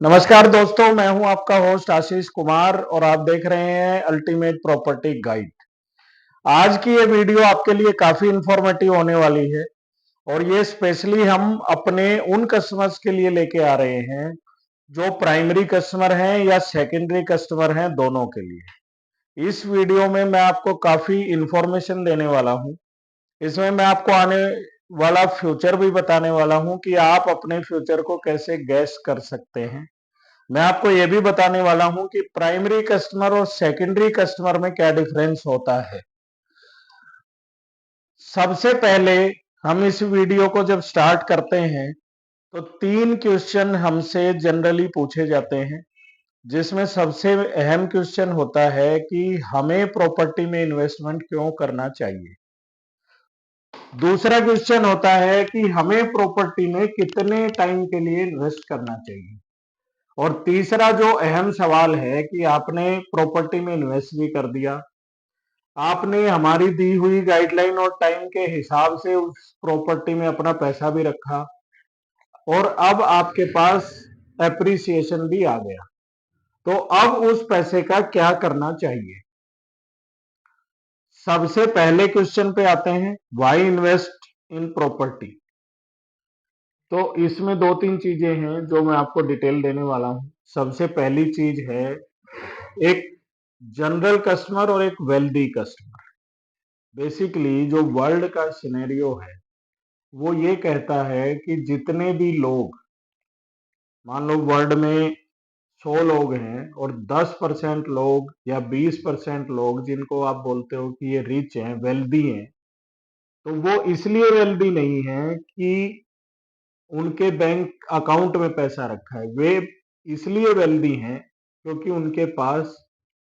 नमस्कार दोस्तों, मैं हूं आपका होस्ट आशीष कुमार और आप देख रहे हैं अल्टीमेट प्रॉपर्टी गाइड। आज की ये वीडियो आपके लिए काफी इंफॉर्मेटिव होने वाली है और ये स्पेशली हम अपने उन कस्टमर्स के लिए लेके आ रहे हैं जो प्राइमरी कस्टमर हैं या सेकेंडरी कस्टमर हैं, दोनों के लिए। इस वीडियो में मैं आपको काफी इंफॉर्मेशन देने वाला हूं। इसमें मैं आपको आने वाला फ्यूचर भी बताने वाला हूं कि आप अपने फ्यूचर को कैसे गैस कर सकते हैं। मैं आपको यह भी बताने वाला हूं कि प्राइमरी कस्टमर और सेकेंडरी कस्टमर में क्या डिफरेंस होता है। सबसे पहले हम इस वीडियो को जब स्टार्ट करते हैं तो 3 क्वेश्चन हमसे जनरली पूछे जाते हैं, जिसमें सबसे अहम क्वेश्चन होता है कि हमें प्रॉपर्टी में इन्वेस्टमेंट क्यों करना चाहिए। दूसरा क्वेश्चन होता है कि हमें प्रॉपर्टी में कितने टाइम के लिए इन्वेस्ट करना चाहिए। और तीसरा जो अहम सवाल है कि आपने प्रॉपर्टी में इन्वेस्ट भी कर दिया, आपने हमारी दी हुई गाइडलाइन और टाइम के हिसाब से उस प्रॉपर्टी में अपना पैसा भी रखा और अब आपके पास एप्रिसिएशन भी आ गया, तो अब उस पैसे का क्या करना चाहिए। सबसे पहले क्वेश्चन पे आते हैं, व्हाई इन्वेस्ट इन प्रॉपर्टी। तो इसमें 2-3 चीजें हैं जो मैं आपको डिटेल देने वाला हूं। सबसे पहली चीज है एक जनरल कस्टमर और एक वेल्दी कस्टमर। बेसिकली जो वर्ल्ड का सिनेरियो है वो ये कहता है कि जितने भी लोग, मान लो वर्ल्ड में 100 लोग हैं और 10% लोग या 20% लोग जिनको आप बोलते हो कि ये रिच हैं, वेल्दी हैं, तो वो इसलिए वेल्दी नहीं है कि उनके बैंक अकाउंट में पैसा रखा है, वे इसलिए वेल्दी हैं क्योंकि उनके पास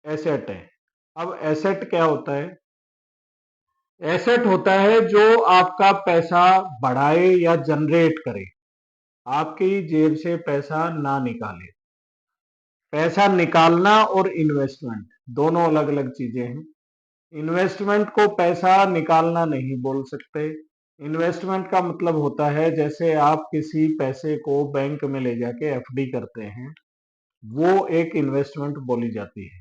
एसेट है। अब एसेट क्या होता है? एसेट होता है जो आपका पैसा बढ़ाए या जनरेट करे, आपकी जेब से पैसा ना निकाले। पैसा निकालना और इन्वेस्टमेंट दोनों अलग अलग चीजें हैं। इन्वेस्टमेंट को पैसा निकालना नहीं बोल सकते। इन्वेस्टमेंट का मतलब होता है जैसे आप किसी पैसे को बैंक में ले जाके एफडी करते हैं, वो एक इन्वेस्टमेंट बोली जाती है।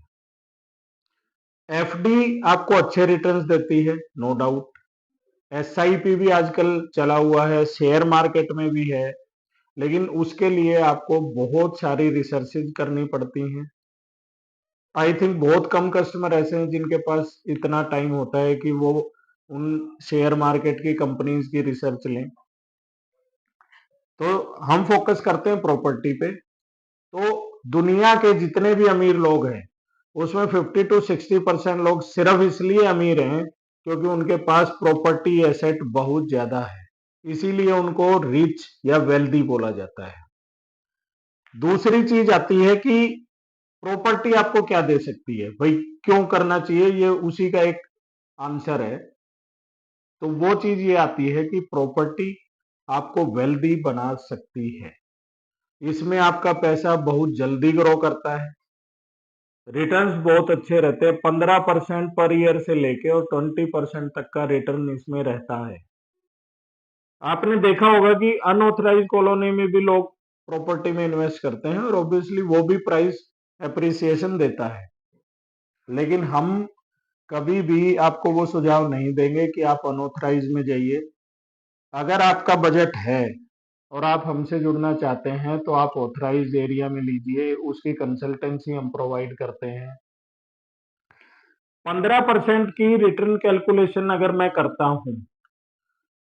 एफडी आपको अच्छे रिटर्न्स देती है, नो डाउट। एसआईपी भी आजकल चला हुआ है, शेयर मार्केट में भी है, लेकिन उसके लिए आपको बहुत सारी रिसर्चेज करनी पड़ती हैं। आई थिंक बहुत कम कस्टमर ऐसे हैं जिनके पास इतना टाइम होता है कि वो उन शेयर मार्केट की कंपनीज की रिसर्च लें। तो हम फोकस करते हैं प्रॉपर्टी पे। तो दुनिया के जितने भी अमीर लोग हैं उसमें 50 to 60% लोग सिर्फ इसलिए अमीर हैं क्योंकि उनके पास प्रॉपर्टी एसेट बहुत ज्यादा है, इसीलिए उनको रिच या वेल्दी बोला जाता है। दूसरी चीज आती है कि प्रॉपर्टी आपको क्या दे सकती है, भाई क्यों करना चाहिए, ये उसी का एक आंसर है। तो वो चीज ये आती है कि प्रॉपर्टी आपको वेल्दी बना सकती है। इसमें आपका पैसा बहुत जल्दी ग्रो करता है, रिटर्न्स बहुत अच्छे रहते हैं। 15% पर ईयर से लेके और 20% तक का रिटर्न इसमें रहता है। आपने देखा होगा कि अनऑथराइज कॉलोनी में भी लोग प्रॉपर्टी में इन्वेस्ट करते हैं और ऑब्वियसली वो भी प्राइस एप्रिसिएशन देता है, लेकिन हम कभी भी आपको वो सुझाव नहीं देंगे कि आप अनऑथराइज में जाइए। अगर आपका बजट है और आप हमसे जुड़ना चाहते हैं तो आप ऑथराइज एरिया में लीजिए, उसकी कंसल्टेंसी हम प्रोवाइड करते हैं। 15% की रिटर्न कैलकुलेशन अगर मैं करता हूं,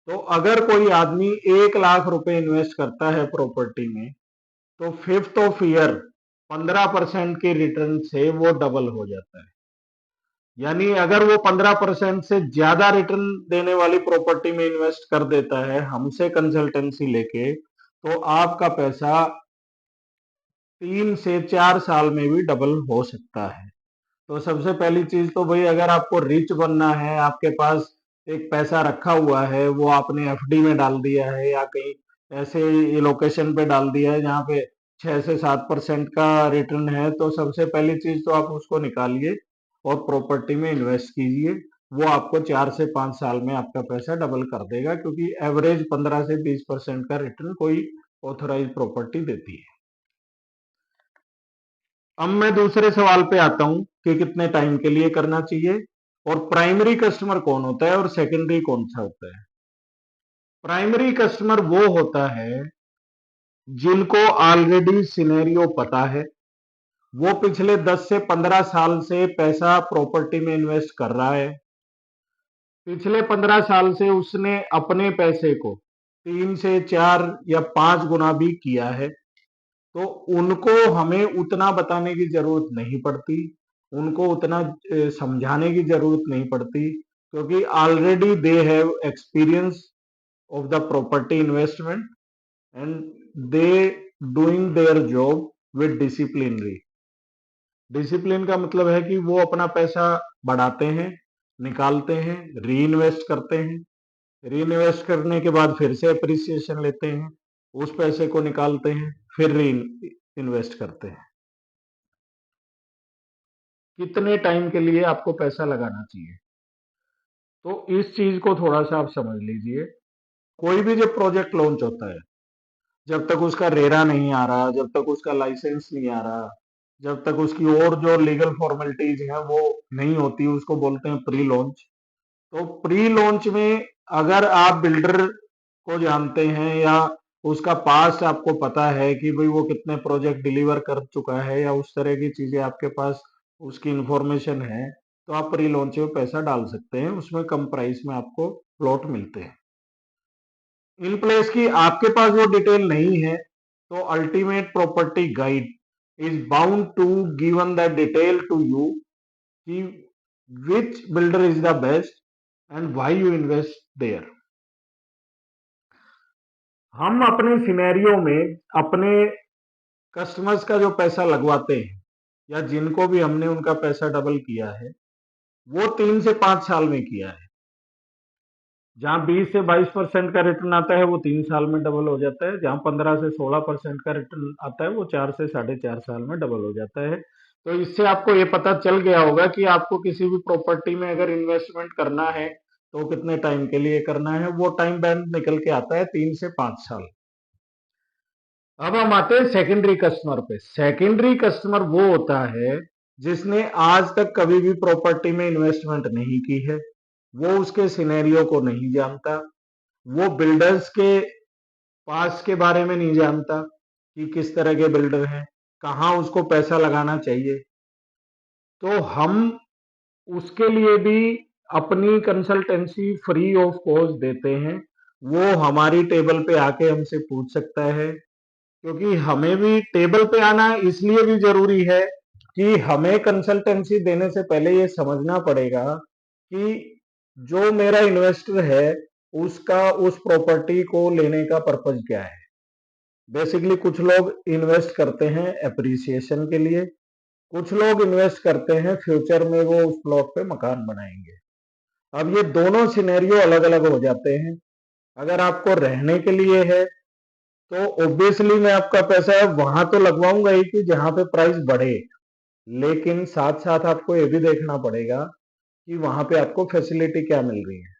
तो अगर कोई आदमी 1 लाख रुपए इन्वेस्ट करता है प्रॉपर्टी में, तो 5th ऑफ ईयर 15% की रिटर्न से वो डबल हो जाता है। यानी अगर वो 15% से ज्यादा रिटर्न देने वाली प्रॉपर्टी में इन्वेस्ट कर देता है हमसे कंसल्टेंसी लेके, तो आपका पैसा 3 से 4 साल में भी डबल हो सकता है। तो सबसे पहली चीज तो भाई, अगर आपको रिच बनना है, आपके पास एक पैसा रखा हुआ है, वो आपने एफडी में डाल दिया है या कहीं ऐसे लोकेशन पे डाल दिया है जहाँ पे 6 से 7% का रिटर्न है, तो सबसे पहली चीज तो आप उसको निकालिए और प्रॉपर्टी में इन्वेस्ट कीजिए। वो आपको 4 से 5 साल में आपका पैसा डबल कर देगा, क्योंकि एवरेज 15 से 20% का रिटर्न कोई ऑथोराइज प्रॉपर्टी देती है। अब मैं दूसरे सवाल पे आता हूं कि कितने टाइम के लिए करना चाहिए और प्राइमरी कस्टमर कौन होता है और सेकेंडरी कौन सा होता है। प्राइमरी कस्टमर वो होता है जिनको ऑलरेडी सिनेरियो पता है, वो पिछले 10 से 15 साल से पैसा प्रॉपर्टी में इन्वेस्ट कर रहा है, पिछले 15 साल से उसने अपने पैसे को 3 से 4 या 5 गुना भी किया है, तो उनको हमें उतना बताने की जरूरत नहीं पड़ती, उनको उतना समझाने की जरूरत नहीं पड़ती, क्योंकि already they have experience of the property investment and they doing their job with disciplinary. Discipline का मतलब है कि वो अपना पैसा बढ़ाते हैं, निकालते हैं, री इन्वेस्ट करते हैं, री इन्वेस्ट करने के बाद फिर से अप्रिसिएशन लेते हैं, उस पैसे को निकालते हैं, फिर री इन्वेस्ट करते हैं। कितने टाइम के लिए आपको पैसा लगाना चाहिए, तो इस चीज को थोड़ा सा आप समझ लीजिए। कोई भी जब प्रोजेक्ट लॉन्च होता है, जब तक उसका रेरा नहीं आ रहा, जब तक उसका लाइसेंस नहीं आ रहा, जब तक उसकी और जो लीगल फॉर्मेलिटीज हैं वो नहीं होती, उसको बोलते हैं प्री लॉन्च। तो प्री लॉन्च में अगर आप बिल्डर को जानते हैं या उसका पास्ट आपको पता है कि भाई वो कितने प्रोजेक्ट डिलीवर कर चुका है या उस तरह की चीजें आपके पास उसकी इंफॉर्मेशन है, तो आप प्री लॉन्च में पैसा डाल सकते हैं, उसमें कम प्राइस में आपको प्लॉट मिलते हैं। इन प्लेस की आपके पास वो डिटेल नहीं है, तो ultimate property guide is bound to given the detail to you कि which builder is the best and why you invest there. हम अपने सिनेरियो में अपने कस्टमर्स का जो पैसा लगवाते हैं या जिनको भी हमने उनका पैसा डबल किया है, वो 3 से 5 साल में किया है। जहां 20 से 22% का रिटर्न आता है वो 3 साल में डबल हो जाता है, जहां 15 से 16% का रिटर्न आता है वो 4 से 4.5 साल में डबल हो जाता है। तो इससे आपको ये पता चल गया होगा कि आपको किसी भी प्रॉपर्टी में अगर इन्वेस्टमेंट करना है तो कितने टाइम के लिए करना है, वो टाइम बैंड निकल के आता है 3 से 5 साल। अब हम आते हैं सेकेंडरी कस्टमर पे। सेकेंडरी कस्टमर वो होता है जिसने आज तक कभी भी प्रॉपर्टी में इन्वेस्टमेंट नहीं की है, वो उसके सिनेरियो को नहीं जानता, वो बिल्डर्स के पास के बारे में नहीं जानता कि किस तरह के बिल्डर हैं, कहाँ उसको पैसा लगाना चाहिए। तो हम उसके लिए भी अपनी कंसल्टेंसी फ्री ऑफ कॉस्ट देते हैं। वो हमारी टेबल पे आके हमसे पूछ सकता है, क्योंकि हमें भी टेबल पे आना इसलिए भी जरूरी है कि हमें कंसल्टेंसी देने से पहले ये समझना पड़ेगा कि जो मेरा इन्वेस्टर है उसका उस प्रॉपर्टी को लेने का पर्पज क्या है। बेसिकली कुछ लोग इन्वेस्ट करते हैं एप्रिसिएशन के लिए, कुछ लोग इन्वेस्ट करते हैं फ्यूचर में वो उस प्लॉट पे मकान बनाएंगे। अब ये दोनों सिनेरियो अलग अलग हो जाते हैं। अगर आपको रहने के लिए है तो ऑब्वियसली मैं आपका पैसा वहां तो लगवाऊंगा ही कि जहां पे प्राइस बढ़े, लेकिन साथ साथ आपको ये भी देखना पड़ेगा कि वहां पे आपको फैसिलिटी क्या मिल रही है,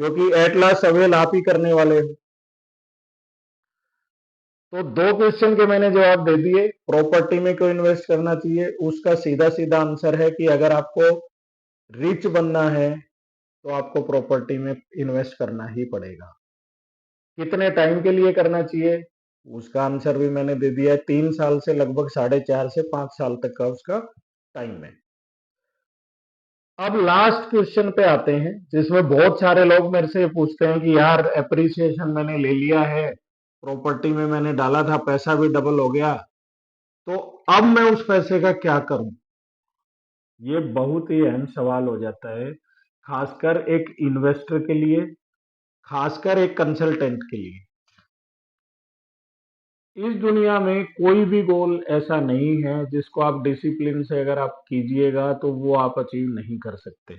क्योंकि एट लास्ट अवेल आप ही करने वाले हो। तो दो क्वेश्चन के मैंने जवाब दे दिए। प्रॉपर्टी में क्यों इन्वेस्ट करना चाहिए, उसका सीधा सीधा आंसर है कि अगर आपको रिच बनना है तो आपको प्रॉपर्टी में इन्वेस्ट करना ही पड़ेगा। कितने टाइम के लिए करना चाहिए, उसका आंसर भी मैंने दे दिया है, 3 साल से लगभग 4.5 से 5 साल तक का उसका टाइम है। अब लास्ट क्वेश्चन पे आते हैं, जिसमें बहुत सारे लोग मेरे से पूछते हैं कि यार एप्रिसिएशन मैंने ले लिया है, प्रॉपर्टी में मैंने डाला था, पैसा भी डबल हो गया, तो अब मैं उस पैसे का क्या करूं। ये बहुत ही अहम सवाल हो जाता है, खासकर एक इन्वेस्टर के लिए, खासकर एक कंसल्टेंट के लिए। इस दुनिया में कोई भी गोल ऐसा नहीं है जिसको आप डिसिप्लिन से अगर आप कीजिएगा तो वो आप अचीव नहीं कर सकते।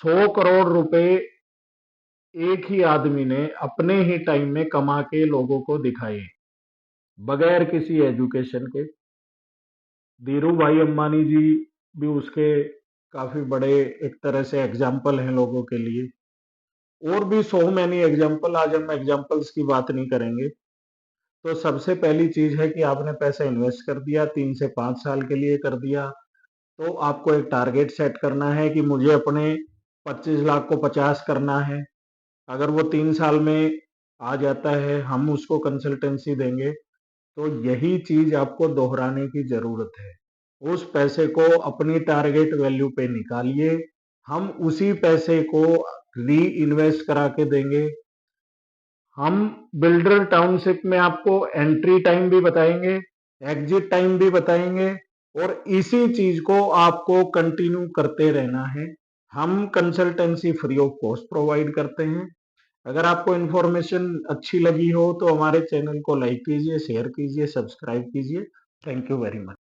100 करोड़ रुपए एक ही आदमी ने अपने ही टाइम में कमा के लोगों को दिखाए, बगैर किसी एजुकेशन के। धीरू भाई अंबानी जी भी उसके काफी बड़े एक तरह से एग्जाम्पल हैं लोगों के लिए, और भी सो मैनी एग्जाम्पल। आज हम एग्जाम्पल्स की बात नहीं करेंगे। तो सबसे पहली चीज है कि आपने पैसा इन्वेस्ट कर दिया, 3 से 5 साल के लिए कर दिया, तो आपको एक टारगेट सेट करना है कि मुझे अपने 25 लाख को 50 करना है। अगर वो 3 साल में आ जाता है, हम उसको कंसल्टेंसी देंगे। तो यही चीज आपको दोहराने की जरूरत है। उस पैसे को अपनी टारगेट वैल्यू पे निकालिए, हम उसी पैसे को री इन्वेस्ट करा के देंगे। हम बिल्डर टाउनशिप में आपको एंट्री टाइम भी बताएंगे, एग्जिट टाइम भी बताएंगे, और इसी चीज को आपको कंटिन्यू करते रहना है। हम consultancy free of cost provide करते हैं। अगर आपको इन्फॉर्मेशन अच्छी लगी हो तो हमारे चैनल को लाइक कीजिए, शेयर कीजिए, सब्सक्राइब कीजिए। Thank you very much.